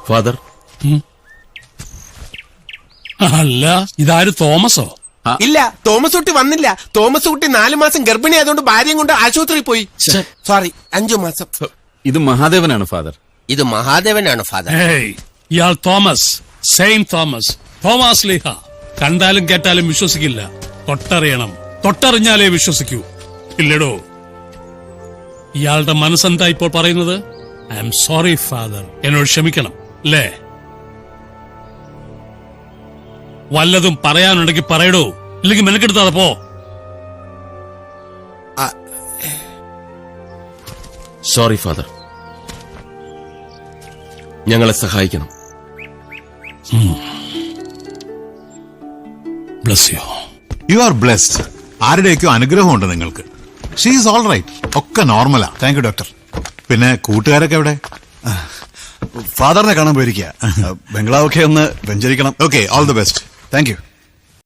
Father. അല്ല, ഇതാര് തോമസോ? ഇല്ല, തോമസ് കുട്ടി വന്നില്ല. തോമസ് കുട്ടി 4 മാസം ഗർഭിണി ആയതുകൊണ്ട് ഭാര്യയും കൊണ്ട് ആശുപത്രിയിൽ പോയി. സോറി, 5 മാസം. ഇത് മഹാദേവനാണ് ഫാദർ. ഇത് മഹാദേവനാണ് ഫാദർ. ഇയാൾ തോമസ്, സെയിന്റ് തോമസ്, തോമസ് ലീഹ. കണ്ടാലും കേട്ടാലും വിശ്വസിക്കില്ല. തൊട്ടറിയണം, തൊട്ടറിഞ്ഞാലേ വിശ്വസിക്കൂ. ഇല്ലടോ. ഇയാളുടെ മനസ്സെന്താ ഇപ്പോൾ പറയുന്നത്? ഐ എം സോറി ഫാദർ, എന്നോട് ക്ഷമിക്കണം അല്ലേ? വല്ലതും പറയാനുണ്ടെങ്കിൽ പറയടോ, ഇല്ലെങ്കിൽ മെനക്കെടുത്താതെ പോ. സോറി ഫാദർ, ഞങ്ങളെ സഹായിക്കണം. Bless you. You are blessed. ആരുടെയൊക്കെ അനുഗ്രഹമുണ്ട് നിങ്ങൾക്ക്. She is all right. ഒക്കെ നോർമലാ. Thank you doctor. പിന്നെ കൂട്ടുകാരൊക്കെ എവിടെ? ഫാദറിനെ കാണാൻ പോയിരിക്കുക. ബംഗ്ലാവൊക്കെ ഒന്ന് വെഞ്ചരിക്കണം. Okay, all the best. Thank U.